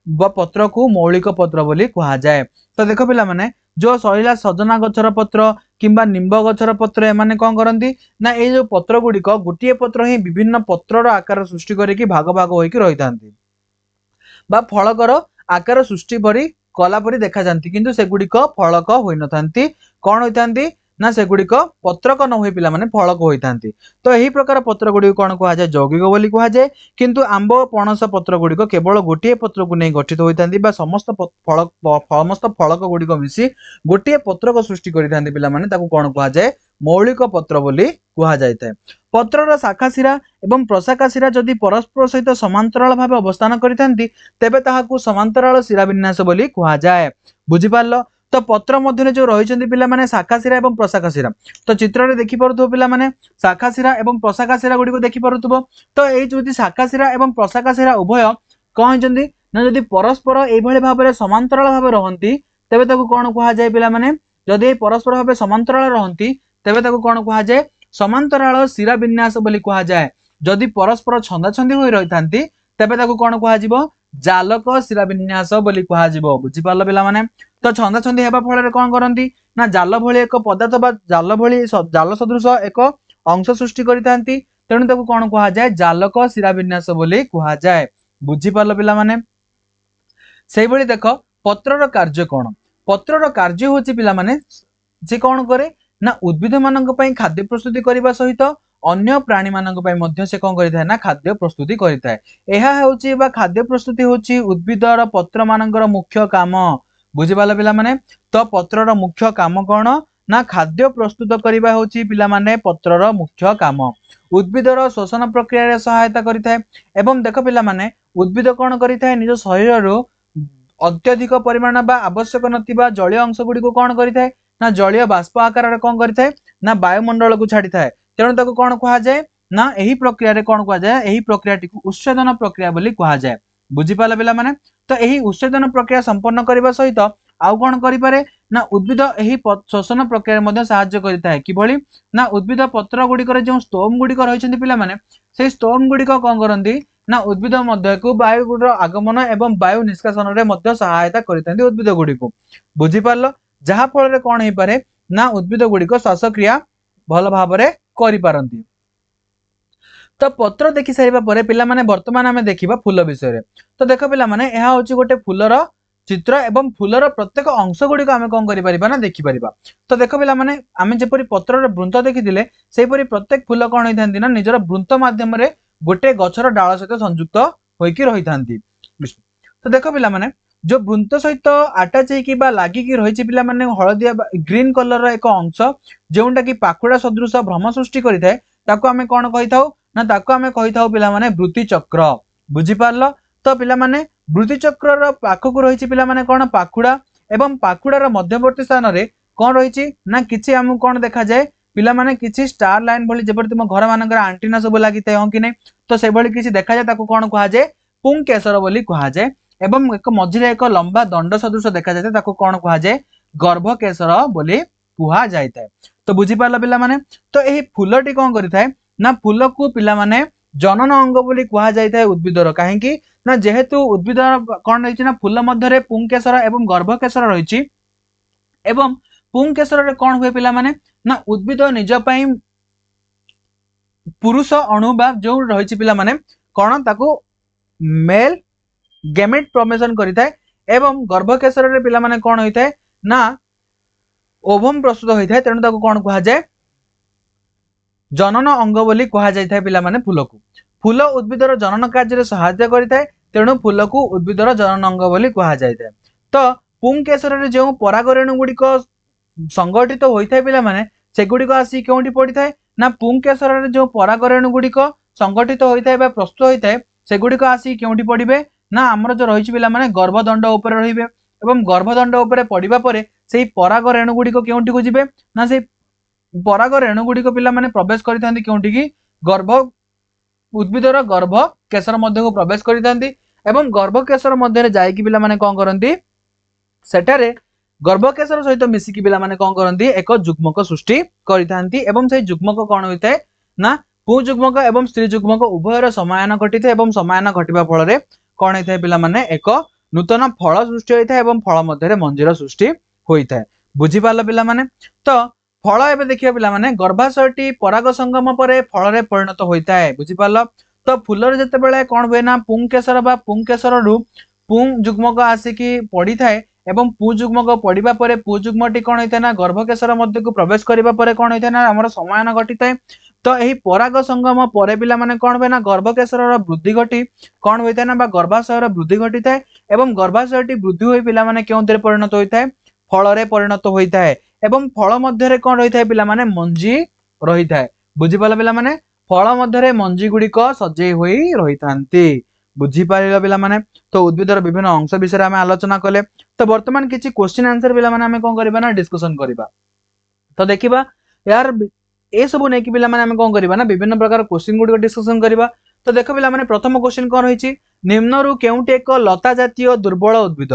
व पत्र को मौलिक पत्र बोली कहा जाए। तो देखो पिला माने जो सहिला सजना गछर पत्र किंबा निंब गछर पत्र एमाने कौन करती ना ये जो पत्र गुड़िक गोटे पत्र ही विभिन्न पत्रर आकार सृष्टि करके भाग भाग होइकी रही थांती बा फलकर आकार सृष्टि परी कला परी देखा जाती किंतु सेगुड़िक फलक होई नथांती कौन होइथांती ना सेगुड़िक पत्रक न हुए पिला माने फलक होइथांती। तो यही प्रकार पत्र गुड़ी कौन कहा जाए यौगिक बोली कहा जाए किंतु आंब पणस पत्र गुड़िक केवल गोटे पत्र को नहीं गठित होइथांती बा समस्त फलक गुड़िक मिसी गोटे पत्र को सृष्टि करिथांती पिला माने ताकू कौन कहा जाए मौलिक पत्र बोली कहा जाए। पत्रर शाखा शिरा एवं प्रशाखा शिरा जदि परस्पर सहित समांतराल भाव अवस्थान करिथांती तेबे ताहाकू समांतराल शिरा विन्यास बोली कहा जाए बुझी पारलो। तो पत्र मध्य जो रही पिला माने शाखा शिरा एवं प्रशाखा शिरा तो चित्र रे देखि पारुथबो पिला माने शाखा शिरा एवं प्रशाखा शिरा गुडी को देखि पारुथबो। तो एई जदि शाखा शिरा एवं प्रशाखा शिरा उभय कौन होइचंदी ना जदि परस्पर एई भली भाबरे समांतराल भाव रहंती तेबे ताकू कोन कहा जाए पिला माने जदि परस्पर भाबे समांतराल रहंती तेबे ताकू कोन कहा जाए समांतराल शिरा विन्यास बोली कहा जाए। जदि परस्पर छंदा छंदी होई रहिथांती तेबे ताकू कोन कहा जिवो जालक शिरा विन्यास बोली कहा जिवो बुझी पारलो पिला माने। तो छंदा छंदी हेबा फल कौन करती ना जाल भली एक पदार्थ बा जाल भली जाल सदृश एक अंश सृष्टि करिथांती तेणु ताकू कौन कहा जाए जालक शिरा विन्यास बोली कहा जाए बुझी पारलो पिला माने। सेही भली देखो पत्रर कार्य कौन पत्रर कार्य होची पिला माने जे कौन करे ना उद्भिद मानक पई खाद्य प्रस्तुति करबा सहित अन्य प्राणी मानक पई मध्य से कौन करिथाय ना खाद्य प्रस्तुति करिथाय। एहा हेउची बा खाद्य प्रस्तुति होची उद्भिदर पत्र मानकर मुख्य काम बुझी पाला पिला माने। तो पत्रर मुख्य काम कौन ना खाद्य प्रस्तुत करबा होची पिला माने पत्रर मुख्य काम उद्भिदर श्वसन प्रक्रिया रे सहायता करिथाय एवं देखो पिला माने उद्भिद कौन करिथाय निज शरीर रो अत्यधिक परिमाण बा आवश्यक नथिबा जलीय अंश गुडी को कौन करिथाय ना जलीय बाष्प आकार रे कौन करिथाय ना वायुमंडल को छाड़ी थाए तेणु ताको कौन कहा जाए ना एही प्रक्रिया रे कौन कहा जाए एही प्रक्रियाटी को उच्छेदन प्रक्रिया बोली कहा जाए बुझी पाला पिला माने। तो एही उच्छेदन प्रक्रिया संपन्न करबा सहित आउ कौन करि पारे ना उद्भिद एही श्वसन प्रक्रिया मध्ये सहाय्य करिथाय किभली ना उद्भिद पत्र गुडी करे जो स्तोम गुडी को रहिसंती पिला माने से स्तोम गुडी को कौन करंती ना उद्भिद मध्य को वायुर आगमन एवं वायु निष्कासन रे मध्य सहायता करिथांती उद्भिद गुडी को बुझी पारलो जहा फल रे कोन हे पारे ना उद्भिद गुडी को श्वासक्रिया भल भाव रे करि पारंती। तो पत्र देखि सारिबा परे पिला माने वर्तमान आमे देखिबा फूल विषय रे। तो देखो पिला माने एहा होची गोटे फूलर चित्र एवं फूलर प्रत्येक अंश गुडी को आमे कोन करि परिबा ना देखि परिबा। तो देखो पिला माने आमे जेपरि पत्रर वृंत देखिथिले सेपरि प्रत्येक फूल कोन होइथांती ना निजर वृंत माध्यम रे गोटे गछर डाळ सहित संयुक्त होइकी रहिथांती। तो देखो पिला माने जो वृंत सहित अटैच होइकी बा लागिकी रहिछि पिला माने हळदिया ग्रीन कलर रो एक अंश जेउंटा की पाखुडा सदृश भ्रम सृष्टि करिथाय ताको आमे कोन कहिथाउ ना ताको आमे कहिथाउ पिला माने वृत्ति चक्र बुझी पारलो। तो पिला माने वृत्ति चक्र रो पाखकु रहिछि पिला माने कोन पाखुडा एवं पाखुडार मध्यवर्ती स्थान रे कोन रहिछि ना किछि हमु कोन देखा जाय पिला माने किछि स्टार लाइन भली जेपर तुम घर मानकर एंटीना सब लागिथाय हो कि नै। तो से भली किछि देखा जाय ताको कोन कहा जाय पुंकेसर बोली कहा जाय एवं एक मझिरे एक लंबा दंड सदृश देखा जाय ताको कोन कहा जाय गर्भकेशर बोली कहा जायताय। तो बुझी पारला पिला माने तो एही फूलटी कोन करिथाय ना फूल को पिला माने जनन अंग बोली कहा जायताय उद्भिदर काहेकि ना जेहेतु उद्भिदर कोन रहिछि ना फूल मध्य रे पुंकेसर एवं गर्भकेशर रहिछि एवं पुंकेसर रे कोन हुए पिला माने ना उद्भिद निज पई पुरुष अणु बा जो रहिछि पिला माने कोन ताको मेल गैमेट फॉर्मेशन करिथाय एवं गर्भकेशर रे पिला माने कोन होइथाय ना ओवम प्रस्तुत होइथाय तेनु ताको कोन कहा जाय जनन अंग बोली कहा जायथाय पिला माने फूल को फूल उद्भिदर जनन कार्य रे सहायता करिथाय तेनु फूल को उद्भिदर जनन अंग बोली कहा जायथाय। तो पुंकेसर रे जो परागरेणु गुडी को संगठित होइथाय पिला माने से गुडी को आसी केउंठी पडिथाय ना पुंकेसर रे जो परागरेणु गुडी को संगठित होइथाय बा प्रस्तुत होइथाय से गुडी को आसी केउंठी पडिबे ना हमर जो रहिछि पिला माने गर्भदंड ऊपर रहिबे एवं गर्भदंड ऊपर पडिबा परे सेही परागरेणु गुडी को केउंठी को जिबे ना से परागरेणु गुडी को पिला माने प्रवेश करिथांती केउंठी की गर्भ उद्भिदर गर्भकेशर मध्य को प्रवेश करिथांती एवं गर्भकेशर मध्य रे जाई की पिला माने कोन करंती सेटारे गर्भकेशर सहित मिसिकी पिला माने कोन करंती एक जुग्मक सृष्टि करिथांती एवं से जुग्मक कोन होइतै ना पुजुग्मक एवं स्त्री जुग्मक उभयर समायन घटिथाय एवं समायन घटिबा फल रे कोन होइतै पिला माने एक नूतन फल सृष्टि होइथाय एवं फल मध्य रे मंजीर सृष्टि होइथाय। बुझी पारला पिला माने तो फल एबे देखिया पिला माने गर्भाशयटी पराग संगम परे फल रे परिणत होइथाय। बुझी पारला तो फूल रे जते बेले कोन होय ना पुंकेसर बा पुंकेसर रु पुंग जुग्मक आसी की पडिथाय एवं पुजुग्मक पडिबा परे पुजुग्मटी कोन होइथाय ना गर्भकेशर मध्य को प्रवेश करिबा परे कोन होइथाय ना हमर समायन घटिथाय। तो एही पराग संगम परे पिला माने कोन होय ना गर्भकेशर रो वृद्धि घटी कोन होइथाय ना बा गर्भाशय रो वृद्धि घटिथाय एवं गर्भाशयटी वृद्धि होई पिला माने केउंतरे परिणत होइथाय फल रे परिणत होइथाय एवं फल मध्य रे कोन रहिथाय पिला माने मंजी रहिथाय। बुझी पाला पिला माने फल मध्य रे मंजी गुडी को सजै होई रहिथांती। बुझी पारिला पिला माने तो उद्भिदर विभिन्न अंश विषय में आलोचना कले। तो वर्तमान किछि क्वेश्चन आंसर पिला माने हमें कोन करबा ना डिस्कशन करबा। तो देखिबा यार ए सब नै कि पिला माने हमें कोन करबा ना विभिन्न प्रकार क्वेश्चन गुडी को डिस्कशन करबा। तो देखो पिला माने प्रथम क्वेश्चन कोन होइछि निम्न रु केउटे एक लता जातीय दुर्बल उद्भिद।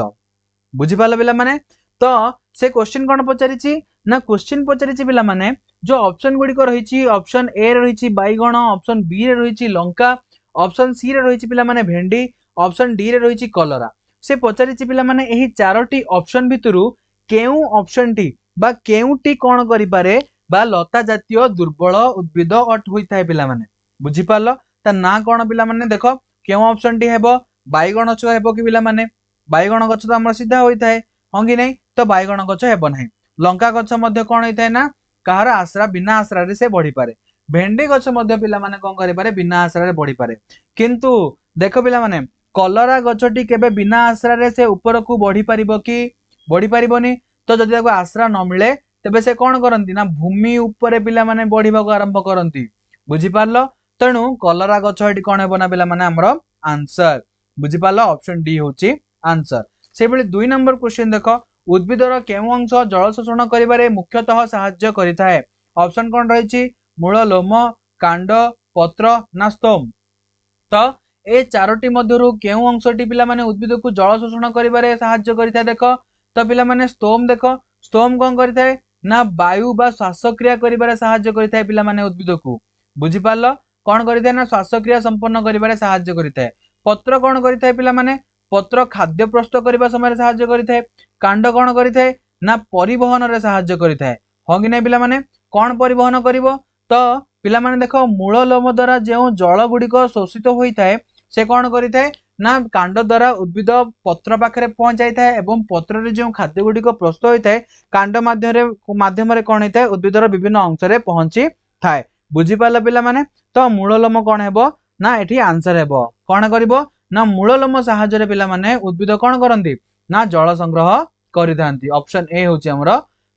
बुझी पाला पिला माने तो से क्वेश्चन कोन पचारिछि ना क्वेश्चन पचारिछि पिला माने जो ऑप्शन गुडी को रहिछि ऑप्शन ए रे रहिछि बैगण ऑप्शन बी रे रहिछि लंका ऑप्शन सी रे रहिछि पिला माने भेंडी ऑप्शन डी रे रहिछि कलरा। से पचारिछि पिला माने एही चारोटी ऑप्शन भितरु केउ ऑप्शन टी बा केउटी कोन करि पारे बा लता जातीय दुर्बल उद्भिद अट होइथाय पिला माने। बुझी पालो ता ना कोन पिला माने देखो केउ ऑप्शन टी हेबो बैगण गछ हेबो कि पिला माने बैगण गछ तो हमर सीधा होइथाय होंगी नै तो बैगण गछ हेबो नै। लंका गछ मध्ये कोन होइथाय ना कहार आश्रा बिना आश्रा रे से बढ़ी पारे। भेंडी गछ मध्ये पिला माने कोन करि पारे बिना आश्रा रे बढ़ी पारे। किंतु देखो पिला माने कलरा गछटी केबे बिना आश्रा रे से ऊपर को बढ़ी परिबो कि बढ़ी परिबोनी। तो जदि ताको आश्रा न मिले तबे से कोन करंती ना भूमि ऊपर पिला माने बढ़ीबा को आरंभ करंती। बुझी पारलो तेनु कलरा गछटी कोन हेबो ना पिला माने हमरो आंसर। बुझी पारलो ऑप्शन डी होची आंसर। से बेले 2 नंबर क्वेश्चन देखो उद्भिदर केउ अंश जल शोषण करिबारे मुख्यतः सहाय्य करिथाय। ऑप्शन कोन रहिछि मूल लोम कांड पत्र ना स्तोम। तो ए चारोटी मध्यरु केउ अंशटी पिला माने उद्भिद को जल शोषण करिबारे सहाय्य करिथाय देखो। तो पिला माने स्तोम देखो स्तोम कोन करिथाय ना वायु बा श्वास क्रिया करिबारे सहाय्य करिथाय पिला माने उद्भिद को। बुझी पारलो कौन करिथाय ना श्वासक्रिया संपन्न करिबारे सहाय्य करिथाय। पत्र कौन करिथाय पिला माने पत्र खाद्य प्रस्तुत करबा समय सहाय्य करिथाय। कांड कौन करिथाय ना परिवहन रे सहाय्य करिथाय। हो कि नै पिला माने कौन परिवहन करिवो तो पिला माने देखो मूल लोम द्वारा जो जल गुड़िक शोषित होइथाय से कौन करिथाय ना कांड द्वारा उद्भिद पत्र पाखरे पहुंच जाइथाय एवं पत्र रे जो खाद्य गुड़िक प्रस्तुत होइथाय कांड माध्यम रे कौन होइथाय उद्भिदर विभिन्न अंश रे पहुंची थाए। बुझी पाला पिला माने तो मूल लोम कौन हेबो ना एठी आंसर हेबो कौन करिवो ना मूल लोम सहायता रे पिला माने उद्भिद कौन करंती ना जल संग्रह करिथांती। ऑप्शन ए होची हमर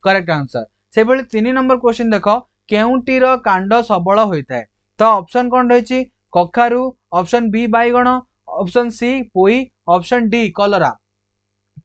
करेक्ट आंसर। से बळी 3 नंबर क्वेश्चन देखो केउंटीर कांड सबल होइथाय तो ऑप्शन कौन रहिछि कखारु ऑप्शन बी बाइगण ऑप्शन सी पोई ऑप्शन डी कलरा।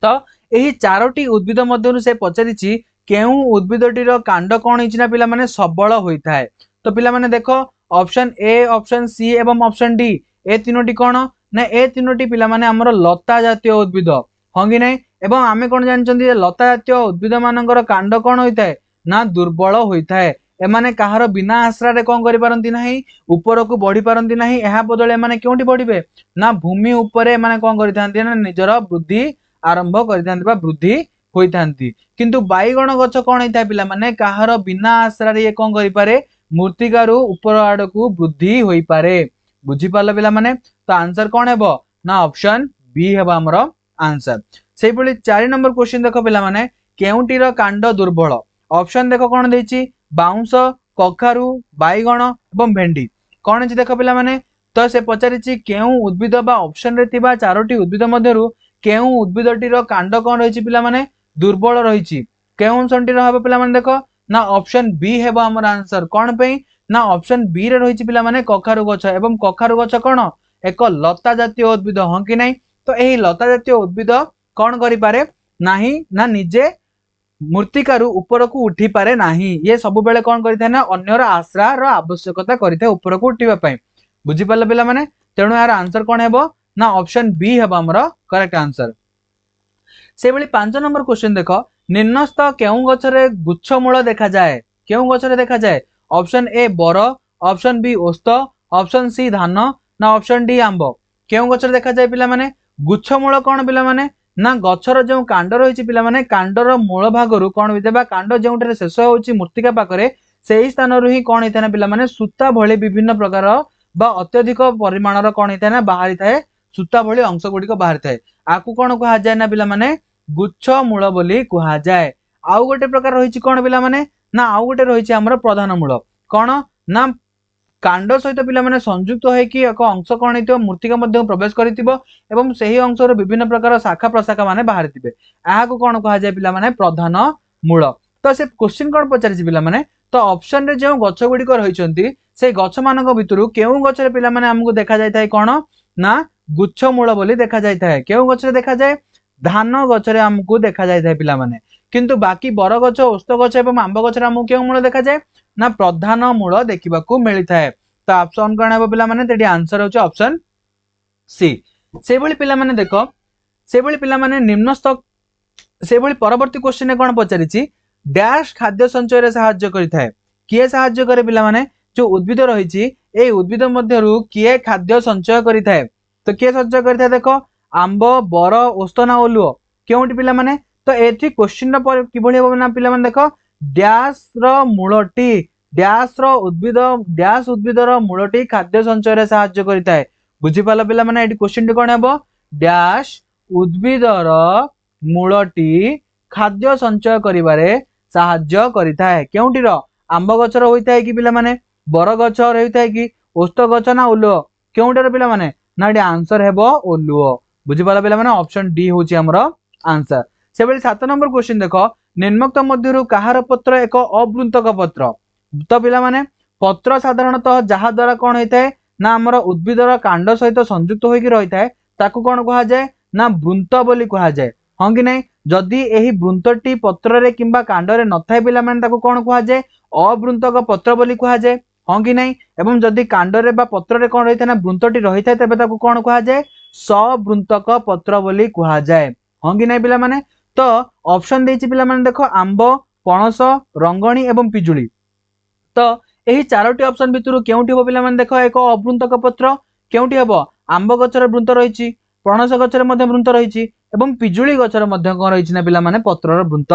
तो यही चारोटी उद्भिद मध्यरु से पचारिछि केउ उद्भिदटीर कांड कौन होइछि ना पिला माने सबल होइथाय। तो पिला माने देखो ऑप्शन ए ऑप्शन सी एवं ऑप्शन डी ए तीनोटी कौन ना ए तीनोटी पिला माने हमर लता जातीय उद्भिद हां कि नै एवं आमे कोन जानचंदी लता जातीय उद्भिद मानकर कांड कौन होइथाय ना दुर्बल होइथाय। एमाने काहार बिना आश्रा रे कोन करि पारंती नाही ऊपर को बढ़ी पारंती नाही एहा बदले माने केउंटी बढ़िबे ना भूमि ऊपर माने कोन करिथांती ना निजर वृद्धि आरंभ करिथांती बा वृद्धि होइथांती। किंतु बाइगण गछ कोन होइथाय पिला माने काहार बिना आश्रा रे कोन करि पारे मूर्तिकारु ऊपर आड़ को वृद्धि होई पारे। बुझी पाला पिला माने तो आंसर कौन हेबो ना ऑप्शन बी हेबो हमर आंसर। सेहि भली 4 नंबर क्वेश्चन देखो पिला माने केउंटीर कांड दुर्बल ऑप्शन देखो कौन देछि बाउंस कखारु बाइगण एवं भेंडी कौन अछि देखो पिला माने तो से पचारिछि केउ उद्भिद बा ऑप्शन रे थिबा चारोटी उद्भिद मध्यरु केउ उद्भिदटीर कांड कौन रहिछि पिला माने दुर्बल रहिछि केउ अंशटीर हबो पिला माने देखो ना ऑप्शन बी हेबो हमर आंसर कौन पे ना ऑप्शन बी रे रहिछि पिला माने कखारु गछ एवं कखारु गछ कौन एक लता जातीय उद्भिद हां कि नै। तो एही लता जातीय उद्भिद कौन करि पारे नाही ना निजे मूर्तिकारु ऊपर को उठी पारे नाही ये सब बेले कौन करिथाय ना अन्यर आश्रा रो आवश्यकता करिथाय ऊपर को उठिबा पई। बुझी पाले पिला माने तेणु यार आंसर कौन हेबो ना ऑप्शन बी हेबो हमर करेक्ट आंसर। से बेली 5 नंबर क्वेश्चन देखो निम्नस्थ केउ गछरे गुच्छ मूल देखा जाए केउ गछरे देखा जाए ऑप्शन ए बर ऑप्शन बी ओस्त ऑप्शन सी धान ना ऑप्शन डी आंब केउ गछरे देखा जाए पिला माने गुच्छ मूल कौन पिला माने ना गछर जो कांड रहिछि पिला माने कांडर मूल भागरु कौन होइतबा कांड जेउठरे शेष होउछि मूर्तिका पाखरे सेही स्थान रु ही कौन होइथाय ना पिला माने सूता भଳି विभिन्न प्रकार बा अत्यधिक परिमाणर कौन होइथाय ना बाहरी थाए सूता भଳି अंश गुडी को बाहरी थाए आकु कौन कहा जाय ना पिला माने गुच्छ मूल बोली कहा जाय। आउ गोटे प्रकार रहिछि कौन पिला माने ना आउ गोटे रहिछि हमर प्रधान मूल कौन ना कांड सहित पिला माने संयुक्त होय कि एक अंश कौन हेतिबो मूर्तिका मध्ये प्रवेश करितिबो एवं सही अंशर विभिन्न प्रकार शाखा प्रशाखा माने बाहरितिबे आहा को कौन कहा जाय पिला माने प्रधान मूल। तो से क्वेश्चन कौन पचारिछि पिला माने तो ऑप्शन रे जो गछ गुडी को रहिचंती से गछ मानक भितरु केउ गछ रे पिला माने हमकु देखा जाय थाए कोन ना गुच्छ मूल बोली देखा जाय थाए केउ गछ रे देखा जाय धान गछ रे हमकु देखा जाय थाए पिला माने किंतु बाकी बर गछ ओस्त गछ एवं आंब गछ रे हमकु केउ मूल देखा जाय ना प्रधान मूल देखिबा को मिलि थाए। तो ऑप्शन कोन हेबो पिला माने तेडी आंसर होचे ऑप्शन सी। से भली पिला माने देखो से भली पिला माने निम्नस्थ से भली परवर्ती क्वेश्चन ने कोन पचारिछि डैश खाद्य संचय रे सहाय्य करिथाय किए सहाय्य करे पिला माने जो उद्भिद रहिछि ए उद्भिद मध्यरु किए खाद्य संचय करिथाय तो किए संचय करिथाय देखो आंब बर ओस्तना ओलुओ केउंटी पिला माने तो एथि क्वेश्चन पर कि भली हो ना पिला माने देखो डैश रो मूलटी डैश रो उद्भिद डैश उद्भिदर मूलटी खाद्य संचय रे सहाय्य करिथाय। बुझी पाला पिला माने एटी क्वेश्चन टी कोन हेबो डैश उद्भिदर मूलटी खाद्य संचय करिबारे सहाय्य करिथाय केउंटीर आंब गछर होइथाय कि पिला माने बर गछर होइथाय कि ओस्त गछ ना ओलुओ केउंटर पिला माने ना एटी आंसर हेबो ओलुओ। बुझी पाला पिला माने ऑप्शन डी होची हमर आंसर। से बेली 7 नंबर क्वेश्चन देखो निम्नक्त मध्यरु काहार पत्र एक अवृंतक पत्र तो पिला माने पत्र साधारणतः जहा द्वारा कोन होइथाय ना हमर उद्भिदर कांड सहित संयुक्त होई कि रहिथाय ताकू कोन कहा जाय ना वृंत बोली कहा जाय हां कि नै जदी एही वृंतटी पत्र रे किंबा कांड रे नथाय पिला माने ताकू कोन कहा जाय अवृंतक पत्र बोली कहा जाय हां कि नै एवं जदी कांड रे बा पत्र रे कोन रहिथाय ना वृंतटी रहिथाय तबे ताकू कोन कहा जाय सवृंतक पत्र बोली कहा जाय हां कि नै पिला माने। तो ऑप्शन देछि पिला माने देखो आंब पणस रंगणी एवं पिजुली तो एही चारोटी ऑप्शन भितरु केउठी हो पिला माने देखो एक अवृंतक पत्र केउठी हबो आंब गछर वृंत रहिछि पणस गछर मध्ये वृंत रहिछि एवं पिजुली गछर मध्ये कोन रहिछि ना पिला माने पत्रर वृंत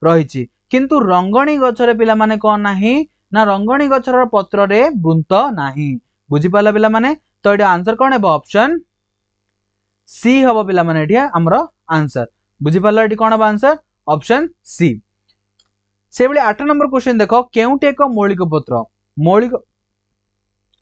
रहिछि किंतु रंगणी गछर पिला माने कोन नाही ना रंगणी गछर पत्र रे वृंत नाही बुझि पाला पिला माने तो एटा आंसर कोन हेबो ऑप्शन सी हबो पिला माने एठी हमरो आंसर बुझि पाला एठी कोन हबो आंसर ऑप्शन सी से बले 8 नंबर क्वेश्चन देखो केउटे एक मौलिक पत्र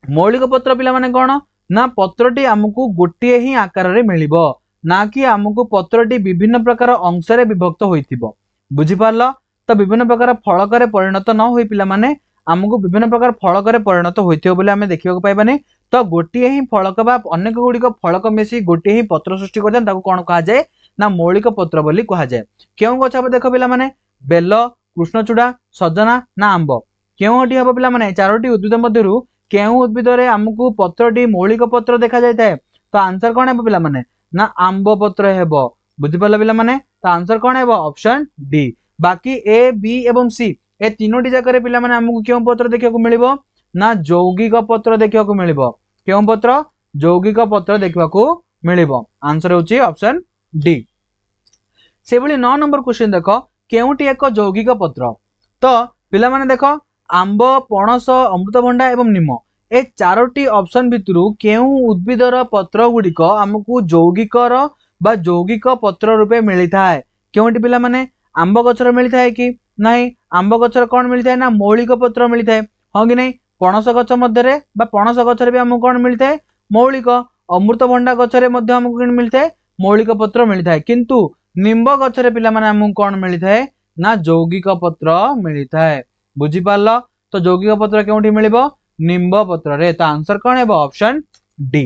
मौलिक पत्र पिला माने कोन ना पत्रटी हमकु गोटिए ही आकार रे मिलिबो ना कि हमकु पत्रटी विभिन्न प्रकार अंश रे विभक्त होइथिबो बुझि पारलो तो विभिन्न प्रकार फलक रे परिणत न होई पिला माने हमकु विभिन्न प्रकार फलक रे परिणत होइथिबो बोले हमें देखिबो पाइबानी तो गोटिए ही फलक बा अनेक गुडी को फलक मिसी गोटिए ही पत्र सृष्टि करदन ताको कोन कहा जाय ना मौलिक पत्र बोली कहा जाय केउ गछ देखो पिला माने बेल कृष्णचूड़ा सजना ना आंब केउटी हबो पिला माने चारोटी उद्भिद मध्यरु केउ उद्भिद रे हमकु पत्रटी मौलिक पत्र देखा जायताय तो आंसर कोन हेबो पिला माने ना आंब पत्र हेबो बुझि पाला पिला माने तो आंसर कोन हेबो ऑप्शन डी बाकी ए बी एवं सी ए तीनोटी जाकर पिला माने हमकु केउ पत्र देखिବାକୁ मिलिबो ना यौगिक पत्र देखिବାକୁ मिलिबो केउ पत्र यौगिक पत्र देखिବାକୁ मिलिबो आंसर होची ऑप्शन डी से भली 9 नंबर क्वेश्चन देखो केउटी एक यौगिक पत्र तो पिला माने देखो आंब पणस अमृतभंडा एवं निम ए चारोटी ऑप्शन भितरु केउ उद्भिदर पत्र गुडिक हमकु यौगिकर बा यौगिक पत्र रूपे मिली थाए केउटी पिला माने आंब गछर मिली थाए कि नाही आंब गछर कोन मिली थाए ना मौलिक पत्र मिली थाए हो कि नहीं पणस गछ मध्ये रे बा पणस गछर भी हमकु कोन मिली थाए मौलिक अमृतभंडा गछरे मध्ये हमकु कोन मिली थाए मौलिक पत्र मिली थाए किंतु निंब गछरे पिला माने हमकु कोन मिली थाए ना यौगिक पत्र मिली थाए बुझी पारलो तो यौगिक पत्र केउठी मिलिबो निंब पत्र रे तो आंसर कोन हेबो ऑप्शन डी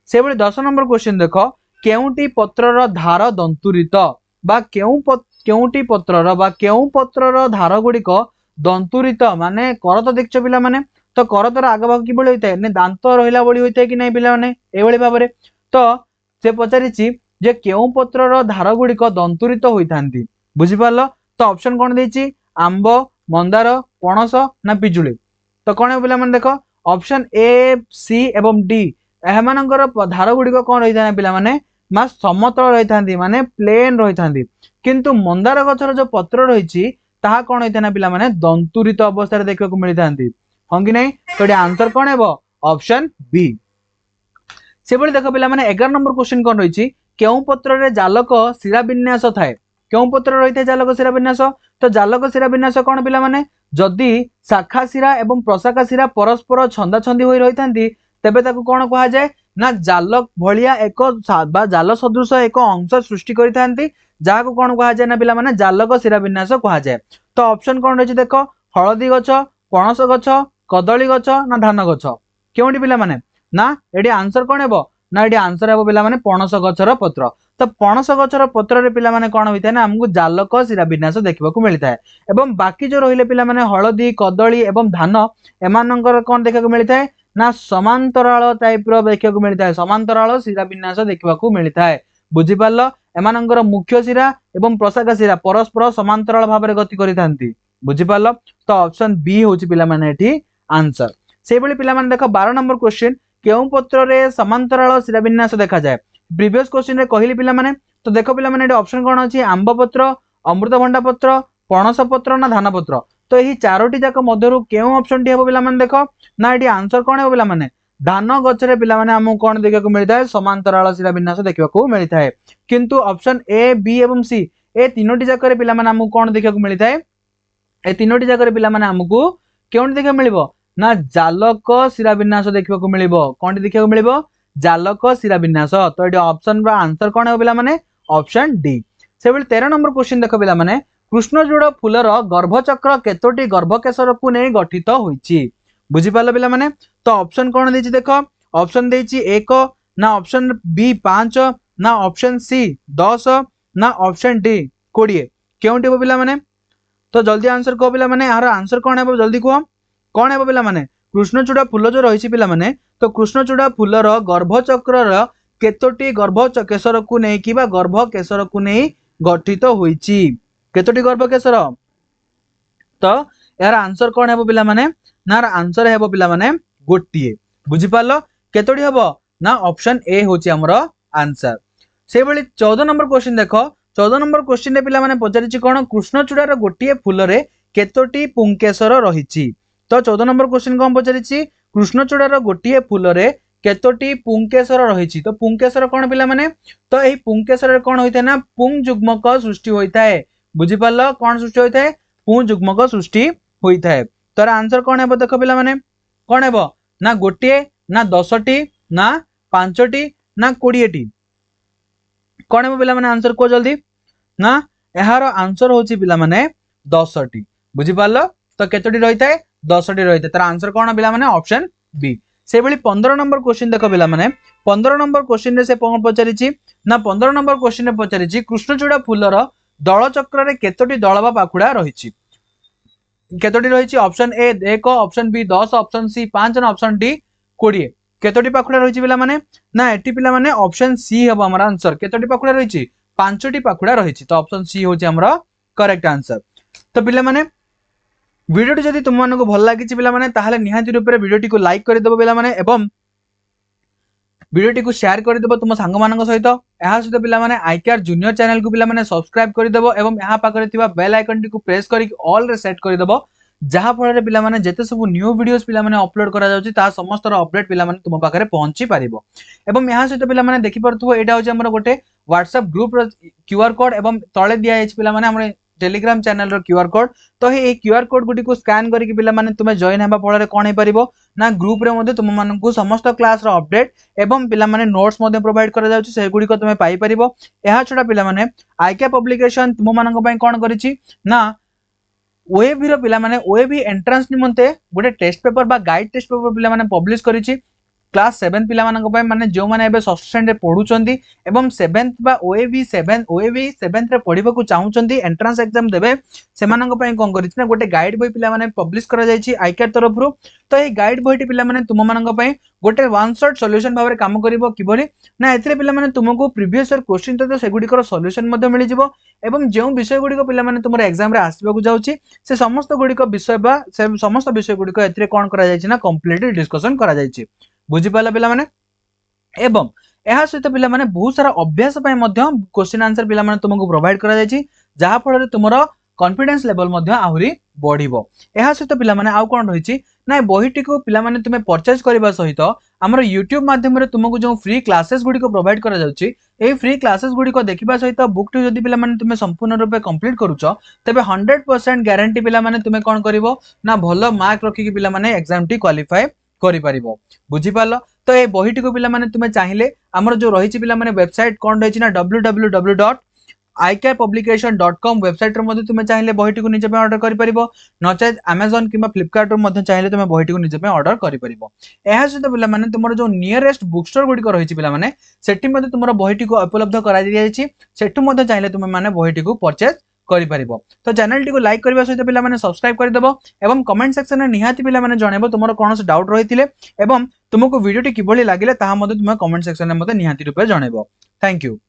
से बळे 10 नंबर क्वेश्चन देखो केउठी पत्रर धार दंतुरित बा केउठी पत्रर बा केउ पत्रर धार गुडी को दंतुरित माने करत देखछ पिला माने तो करतर आग भाग कि बळे होइताय ने दांत रहिला बळी होइताय कि नै पिला माने ए बळे भाबरे तो से पचारिछि जे केउ पत्रर धार गुडी को दंतुरित होइथांती बुझी पारलो तो ऑप्शन कोन देछि आंब मंदार पणस ना पिजुली तो कौन है पिला देखो ऑप्शन ए सी एवं डी एमानकर धार गुडी कौन रही था पिला माने मा समतल रही था माने प्लेन रही था किंतु मंदार गछर जो पत्र रही ताहा कौन होता ना पिला माने दंतुरित अवस्था देखा मिली था हाँ कि नहीं तो आंसर कौन है ऑप्शन बी से देखो पिला माने 11 नंबर क्वेश्चन कौन रही केउ पत्र रे जालक शिरा विन्यास थाए केउ पत्र रही थे जालक शिरा विन्यास तो जालक शिरा विन्यास कौन पिला माने जदि शाखा शिरा एवं प्रशाखा शिरा परस्पर छंदा छंदी होई रही थांती तेबे ताकू कौन कहा जाए ना जाल भलिया एक बा जाल सदृश एक अंश सृष्टि करि थांती जाको कौन कहा जाए ना पिला माने जालक शिरा विन्यास कहा जाए तो ऑप्शन कौन रही देखो हलदी गछ पणस गछ कदली गछ ना धान गछ केउठी पिला माने ना एडी आंसर कौन हेबो ना एडी आंसर हेबो पिला माने पणस गछर पत्र तो पणस गछर पत्र रे पिला माने कोन होइथाय ना हमकु जालक शिरा विन्यास देखिबाकू मिलिथाय एवं बाकी जो रहिले पिला माने हळदी कदली एवं धान एमानंकर कोन देखिबाकू मिलिथाय ना समांतराल टाइप रो देखिबाकू मिलिथाय समांतराल शिरा विन्यास देखिबाकू मिलिथाय बुझि पारलो एमानंकर मुख्य शिरा एवं प्रशाखा शिरा परस्पर समांतराल भाबरे गति करिथांती बुझि पारलो तो ऑप्शन बी होची पिला माने एठी आंसर से बळे पिला माने देखो 12 नंबर क्वेश्चन केउ पत्र रे समांतराल शिरा विन्यास देखा जाय प्रीवियस क्वेश्चन रे कहली पिला माने तो देखो पिला माने ऑप्शन कोन अछि आंब पत्र अमृतभंडा पत्र पणस पत्र ना धान पत्र तो यही चारोटी जाक मध्यरु केउ ऑप्शन टी हेबो पिला माने देखो ना एटी आंसर कोन हेबो पिला माने धान गछरे पिला माने हमु कोन देखिବାକୁ मिलिथाय समांतराल शिरा विन्यास देखिବାକୁ मिलिथाय किंतु ऑप्शन ए बी एवं सी ए तीनोटी जाक रे पिला माने हमु कोन देखिବାକୁ मिलिथाय ए तीनोटी जाक रे पिला माने हमकु केउन देखिବାକୁ मिलिबो ना जालक शिरा विन्यास देखिବାକୁ मिलिबो कोन देखिବାକୁ मिलिबो जालक शिरा विन्यास तो ये ऑप्शन रा आंसर कौन है पिला माने ऑप्शन डी से 13 नंबर क्वेश्चन देखो पिला माने कृष्णचूड़ फूलर गर्भचक्र केतोटी गर्भकेशर को नहीं गठित होईची बुझी पालो पिला माने तो ऑप्शन कौन देछि देखो ऑप्शन देछि 1 ना ऑप्शन बी 5 ना ऑप्शन सी 10 ना ऑप्शन डी 20 केउटी पिला माने तो जल्दी आंसर को पिला माने यार आंसर कौन है जल्दी कहो कौन है पिला माने कृष्णचूड़ा फूल जो रही पिला माने तो कृष्णचूड़ा फूलर गर्भचक्र केतोटी गर्भकेशर को नहीं कि गर्भकेशर को नहीं गठित होईची केतोटी गर्भकेशर तो यार आंसर कौन है पिला माने ना आंसर हेबो पिला माने गोटिए बुझि पालो केतोडी हेबो ना ऑप्शन ए होची हमर आंसर से बळी 14 नंबर क्वेश्चन देखो 14 नंबर क्वेश्चन रे पिला माने पचारिछि कोन कृष्णचूड़ार गोटिए फूल रे केतोटी पुंकेसर रहिछि तो 14 नंबर क्वेश्चन कोन पचारिछि कृष्णचूड़ार गोटिए फूल रे केतोटी पुंकेसर रहिछि तो पुंकेसर कोन पिला माने तो एही पुंकेसर रे कोन होइथाय ना पुंग जुग्मक सृष्टि होइथाय बुझि पालो कोन सृष्टि होइथाय पुंग जुग्मक सृष्टि होइथाय तोर आंसर कोन हेबो देखो पिला माने कोन हेबो ना गोटिए ना 10टी ना 5टी ना 20टी कोन हेबो पिला माने आंसर को जल्दी ना एहार आंसर होची पिला माने 10टी बुझि पालो तो केतोटी रहिथाय 10टी रहिथाय तर आंसर कोन पिला माने ऑप्शन बी से बळी 15 नंबर क्वेश्चन देखो पिला माने 15 नंबर क्वेश्चन रे से कोन पचारिछि ना 15 नंबर क्वेश्चन रे पचारिछि कृष्णचूड़ा फूलर दळ चक्र रे केतोटी दळ बा पाखुडा रहिछि केतोटी रहिछि option A 1 option B 10 option C 5 और ऑप्शन डी 20 केतोटी पाखुडा रहिछि पिला माने ना एटी पिला माने ऑप्शन सी हेबो हमर आंसर केतोटी पाखुडा रहिछि 5टी पाखुडा रहिछि तो ऑप्शन सी होछि हमर करेक्ट आंसर तो पिला माने वीडियोटी जदि तुम मानको भल लागिछि पिला माने ताहाले निहाती रूप रे वीडियोटी को लाइक कर देबो पिला माने एवं वीडियोटी को शेयर कर देबो तुम सांग मानक सहित एहा सहित पिला माने आईकेआर जूनियर चैनल को पिला माने सब्सक्राइब कर देबो एवं एहा पाखरे थिबा बेल आइकन टी को प्रेस करी ऑल रे सेट कर देबो जहा फल रे पिला माने जेते सब न्यू वीडियोस पिला माने अपलोड करा जाउची ता समस्त रो अपडेट पिला माने तुम पाखरे पहुंची पारिबो एवं एहा सहित पिला माने देखि परथुबो एटा होची हमर गोटे WhatsApp ग्रुप रो क्यूआर कोड एवं तळे दिया एच पिला माने हमर टेलीग्राम चैनल रो क्यूआर कोड तो हे क्यूआर कोड गुडी को स्कैन करी पिला माने तुमे जॉइन हेबा फल रे कोन हे परिबो ना ग्रुप रे मध्ये तुम मानकु समस्त क्लास रो अपडेट एवं पिला माने नोट्स मध्ये प्रोवाइड करा जाउची से गुडी को तुमे पाई परिबो एहा छोडा पिला माने आईके पब्लिकेशन तुम मानक पई कोन करिछि ना ओएबी रो पिला माने ओएबी एंट्रेंस निमंते गोटे टेस्ट पेपर बा गाइड टेस्ट पेपर पिला माने पब्लिश करिछि क्लास 7 पिला मानक पई माने जो माने एबे षष्ठ श्रेणी रे पढुचंदी एवं 7th बा ओएबी 7th रे पढिबा को चाहुचंदी एंट्रेंस एग्जाम देबे से मानक पई कोन करिछि ना गोटे गाइड बही पिला माने पब्लिश करा जायछि आईकेआर तरफ रु तो ए गाइड बहीटी पिला माने तुम मानक पई गोटे वन शॉट सॉल्यूशन भाबरे काम करिवो किबोली ना एथिरे पिला माने तुमको प्रीवियस ईयर क्वेश्चन तो सेगुडी कर सॉल्यूशन मध्ये मिलि जिवो एवं जे विषय गुडी को पिला माने तुमर एग्जाम रे आसीबा को जाउछि से समस्त गुडी को विषय बा से समस्त विषय गुडी को एथिरे कोन करा जायछि ना कंप्लीटली डिस्कशन करा जायछि बुझी पाला पिला माने एवं एहा सहित पिला माने बहुत सारा अभ्यास पय मध्य क्वेश्चन आंसर पिला माने तुमको प्रोवाइड करा जायछि जहा फल रे तुमरो कॉन्फिडेंस लेवल मध्य आहुरी बढ़िबो एहा सहित पिला माने आउ कोन रहिछि ना बहीटी को पिला माने तुमे परचेज करबा सहित हमर YouTube माध्यम रे तुमको जो फ्री क्लासेस गुडी को प्रोवाइड करा जाउछि ए फ्री क्लासेस गुडी को देखिबा सहित बुक टू जदी पिला माने तुमे संपूर्ण रूपे कंप्लीट करूछो तबे 100% गारंटी पिला माने तुमे कोन करिवो ना भलो मार्क रखि कि पिला माने एग्जाम टी क्वालिफाई करि परिबो बुझी पालो तो ए बहीटी को पिला माने तुमे चाहिले हमर जो रहिछि पिला माने वेबसाइट कोन रहिछि ना www.icarepublication.com वेबसाइट रे मध्ये तुमे चाहिले बहीटी को निजे पे ऑर्डर करि परिबो नचे Amazon किबा Flipkart रे मध्ये चाहिले तुमे बहीटी को निजे पे ऑर्डर करि परिबो एहा सहित पिला माने तुमरो जो नियरेस्ट बुक स्टोर गुडी को रहिछि पिला माने सेठी मध्ये तुमरो बहीटी को उपलब्ध करा दिया जायछि सेठु मध्ये चाहिले तुमे माने बहीटी को परचेज करि परिबो तो चैनल टी को लाइक करबा सहित पिला माने सब्सक्राइब कर देबो एवं कमेंट सेक्शन रे निहाती पिला माने जणेबो तुमरो कोनोस डाउट रहिथिले एवं तुमको वीडियो टी किबोली लागिले ताहा मध्ये तुमे कमेंट सेक्शन रे मध्ये निहाती रूपे जणेबो थैंक यू।